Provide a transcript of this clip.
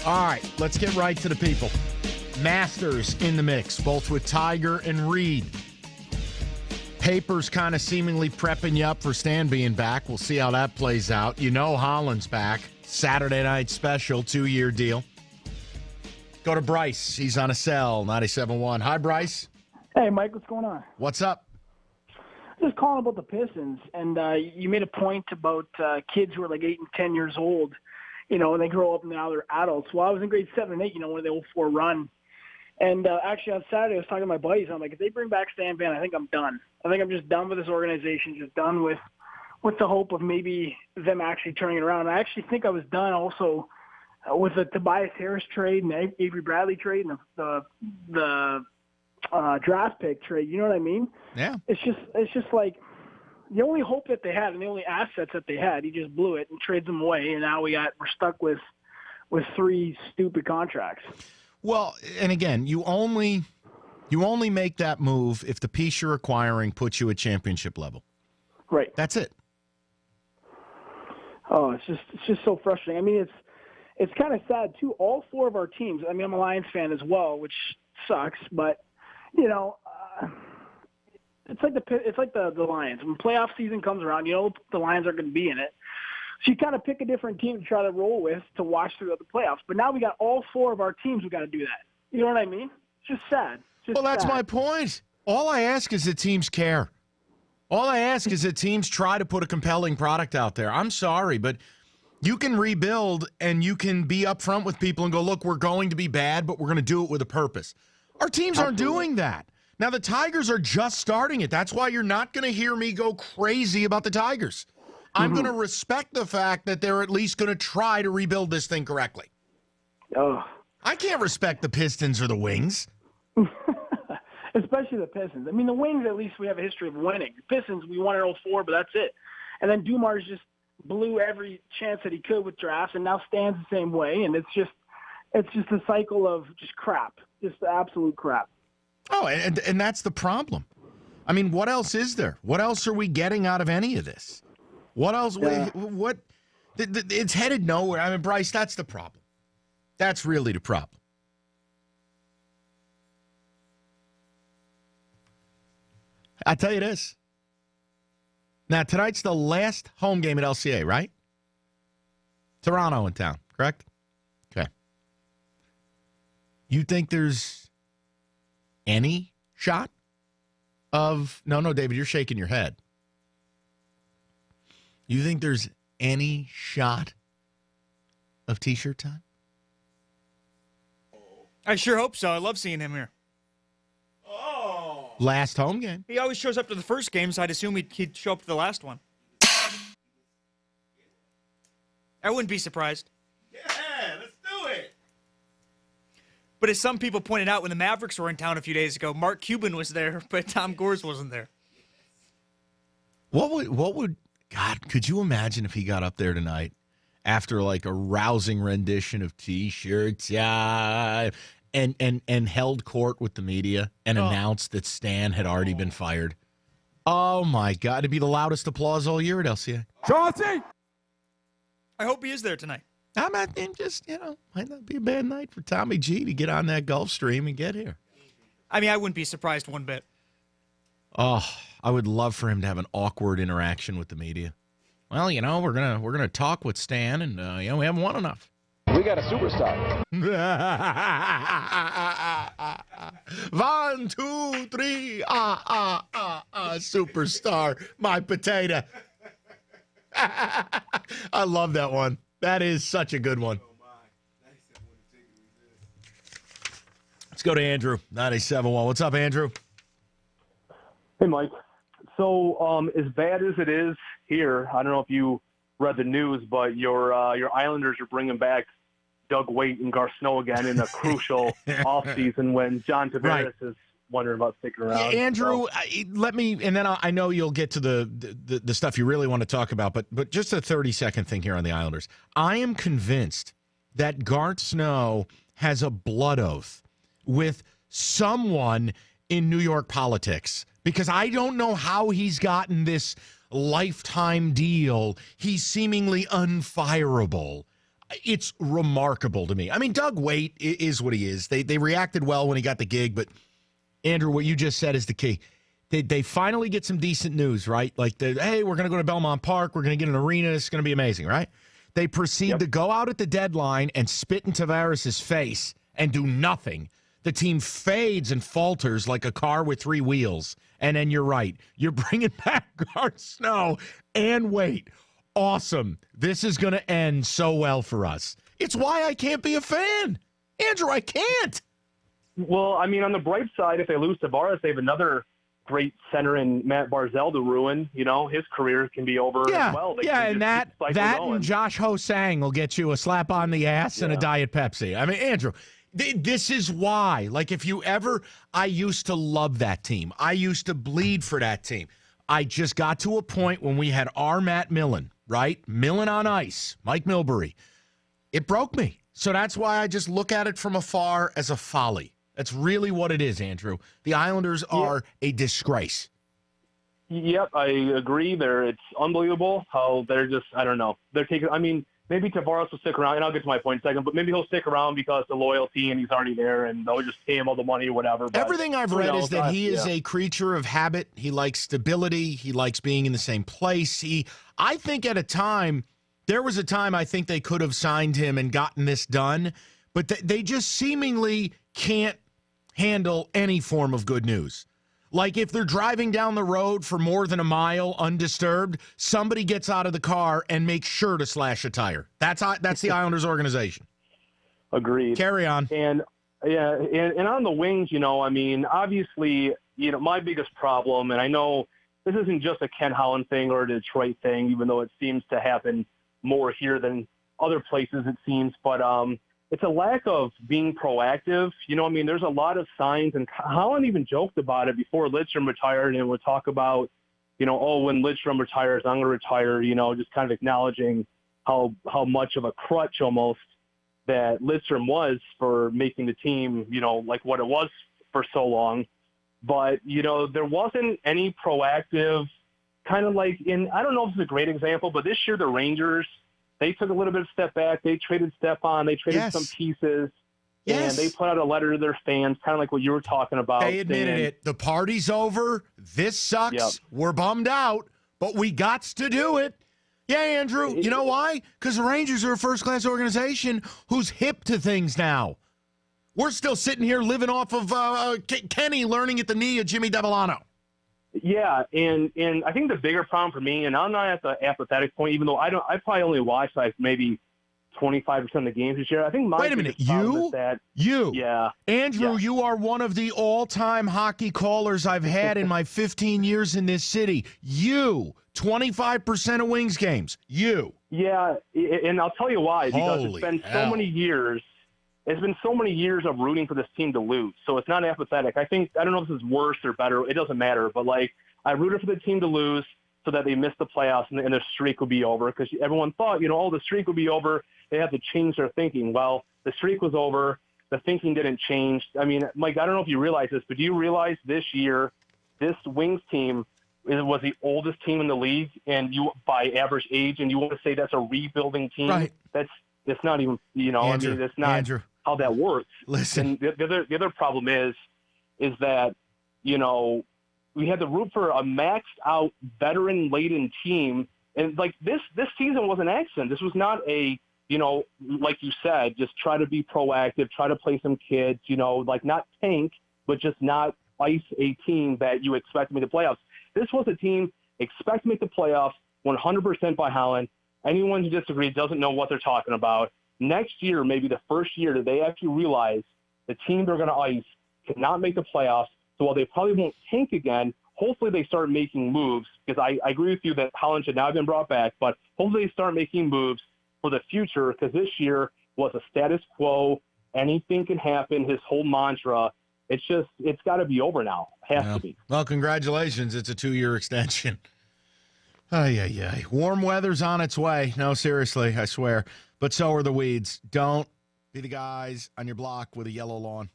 All right, let's get right to the people. Masters in the mix, both with Tiger and Reed. Papers kind of seemingly prepping you up for Stan being back. We'll see how that plays out. You know Holland's back. Saturday night special, 2-year deal. Go to Bryce. He's on a cell, 97.1. Hi, Bryce. Hey, Mike, what's going on? What's up? Just calling about the Pistons, and you made a point about kids who are like 8 and 10 years old, and they grow up and now they're adults. Well, I was in grade 7 and 8, when they 0-4 run. And actually on Saturday I was talking to my buddies. I'm like, if they bring back Stan Van, I think I'm done. I think I'm just done with this organization, just done with the hope of maybe them actually turning it around. And I actually think I was done also with the Tobias Harris trade and the Avery Bradley trade and the draft pick trade. You know what I mean? Yeah. It's just like the only hope that they had and the only assets that they had, he just blew it and trades them away. And now we're stuck with 3 stupid contracts. Well, and again, you only make that move if the piece you're acquiring puts you at championship level. Right. That's it. Oh, it's just so frustrating. I mean, it's kind of sad too. All 4 of our teams. I mean, I'm a Lions fan as well, which sucks, but it's like the Lions. When playoff season comes around, the Lions are going to be in it. So you kind of pick a different team to try to roll with to watch through the playoffs. But now we got all 4 of our teams we got to do that. You know what I mean? It's just sad. That's my point. All I ask is that teams care. All I ask is that teams try to put a compelling product out there. I'm sorry, but you can rebuild and you can be upfront with people and go, look, we're going to be bad, but we're going to do it with a purpose. Our teams aren't doing that. Now, the Tigers are just starting it. That's why you're not going to hear me go crazy about the Tigers. I'm going to respect the fact that they're at least going to try to rebuild this thing correctly. Oh. I can't respect the Pistons or the Wings. Especially the Pistons. I mean, the Wings, at least we have a history of winning. The Pistons, we won in 04, but that's it. And then Dumars just blew every chance that he could with drafts, and now Stan's the same way. And it's just a cycle of just crap, just absolute crap. Oh, and that's the problem. I mean, what else is there? What else are we getting out of any of this? What else? Yeah. What? It's headed nowhere. I mean, Bryce, that's the problem. That's really the problem. I'll tell you this. Now, tonight's the last home game at LCA, right? Toronto in town, correct? Okay. You think there's any shot of... No, David, you're shaking your head. You think there's any shot of T-shirt time? I sure hope so. I love seeing him here. Oh. Last home game. He always shows up to the first game, so I'd assume he'd show up to the last one. I wouldn't be surprised. Yeah, let's do it. But as some people pointed out when the Mavericks were in town a few days ago, Mark Cuban was there, but Tom Gores wasn't there. What would God, could you imagine if he got up there tonight after like a rousing rendition of T-shirts, yeah, and held court with the media and announced that Stan had already been fired? Oh, my God. It'd be the loudest applause all year at LCA. Chauncey! I hope he is there tonight. I'm not just, might not be a bad night for Tommy G to get on that Gulf Stream and get here. I mean, I wouldn't be surprised one bit. Oh, I would love for him to have an awkward interaction with the media. Well, we're gonna talk with Stan, and we haven't won enough. We got a superstar. 1, 2, 3, superstar, my potato. I love that one. That is such a good one. Let's go to Andrew, 97.1. What's up, Andrew? Hey, Mike. So as bad as it is here, I don't know if you read the news, but your Islanders are bringing back Doug Waite and Gar Snow again in a crucial offseason when John Tavares is wondering about sticking around. Yeah, Andrew, let me, and then I know you'll get to the stuff you really want to talk about, but just a 30-second thing here on the Islanders. I am convinced that Gar Snow has a blood oath with someone in New York politics, because I don't know how he's gotten this lifetime deal. He's seemingly unfireable. it's remarkable to me. I mean, Doug Waite is what he is. They reacted well when he got the gig, but Andrew, what you just said is the key. They finally get some decent news, right? Like, hey, we're going to go to Belmont Park. We're going to get an arena. It's going to be amazing, right? They proceed to go out at the deadline and spit in Tavares' face and do nothing. The team fades and falters like a car with three wheels. And then you're right. You're bringing back Garth Snow and Waite. Awesome. This is going to end so well for us. It's why I can't be a fan. Andrew, I can't. Well, I mean, on the bright side, if they lose Tavares, they have another great center in Matt Barzal to ruin. You know, his career can be over as well. And that and Josh Hosang will get you a slap on the ass and a Diet Pepsi. I mean, Andrew, this is why. Like, if you ever, I used to love that team. I used to bleed for that team. I just got to a point when we had our Matt Millen, right? Millen on ice, Mike Milbury. It broke me. So that's why I just look at it from afar as a folly. That's really what it is, Andrew. The Islanders are a disgrace. Yep, I agree. It's unbelievable how they're just, I don't know. They're taking, I mean, maybe Tavares will stick around, and I'll get to my point in a second, but maybe he'll stick around because of the loyalty and he's already there and they'll just pay him all the money or whatever. But everything I've read is that he is a creature of habit. He likes stability. He likes being in the same place. I think there was a time I think they could have signed him and gotten this done, but they just seemingly can't handle any form of good news. Like, if they're driving down the road for more than a mile undisturbed, somebody gets out of the car and makes sure to slash a tire. That's the Islanders organization. Agreed. Carry on. And on the wings, you know, I mean, obviously, you know, my biggest problem, and I know this isn't just a Ken Holland thing or a Detroit thing, even though it seems to happen more here than other places, it seems, but it's a lack of being proactive. You know, I mean, there's a lot of signs, and Holland even joked about it before Lidstrom retired, and would talk about, you know, oh, when Lidstrom retires, I'm going to retire, you know, just kind of acknowledging how much of a crutch almost that Lidstrom was for making the team, you know, like what it was for so long. But, you know, there wasn't any proactive kind of like I don't know if it's a great example, but this year the Rangers, they took a little bit of step back. They traded Stepan. They traded some pieces. And they put out a letter to their fans, kind of like what you were talking about. They admitted it. The party's over. This sucks. Yep. We're bummed out, but we gots to do it. Yeah, Andrew. You know why? Because the Rangers are a first-class organization who's hip to things now. We're still sitting here living off of Kenny learning at the knee of Jimmy Devellano. Yeah, and I think the bigger problem for me, and I'm not at the apathetic point, even though I probably only watched like maybe 25% of the games this year. I think my biggest problem is that Andrew, you are one of the all-time hockey callers I've had in my 15 years in this city. 25% of Wings games. Yeah, and I'll tell you why, because it's been so many years. It's been so many years of rooting for this team to lose. So it's not apathetic. I don't know if this is worse or better. It doesn't matter. But, like, I rooted for the team to lose so that they missed the playoffs and the streak would be over. Because everyone thought, you know, oh, the streak would be over. They had to change their thinking. Well, the streak was over. The thinking didn't change. I mean, Mike, I don't know if you realize this, but do you realize this year this Wings team was the oldest team in the league and by average age, and you want to say that's a rebuilding team? Right. It's not even, you know, Andrew, I mean, it's not how that works. Listen. And the other problem is that, you know, we had to root for a maxed out veteran-laden team. And like this season was an accident. This was not a, you know, like you said, just try to be proactive, try to play some kids, you know, like not tank, but just not ice a team that you expect to make the playoffs. This was a team expect to make the playoffs 100% by Holland. Anyone who disagrees doesn't know what they're talking about. Next year, maybe the first year that they actually realize the team they're going to ice cannot make the playoffs. So while they probably won't tank again, hopefully they start making moves, because I agree with you that Holland should not have been brought back, but hopefully they start making moves for the future, because this year was a status quo. Anything can happen, his whole mantra. It's got to be over now. It has to be. Well, congratulations. It's a 2-year extension. Warm weather's on its way. No, seriously, I swear. But so are the weeds. Don't be the guys on your block with a yellow lawn.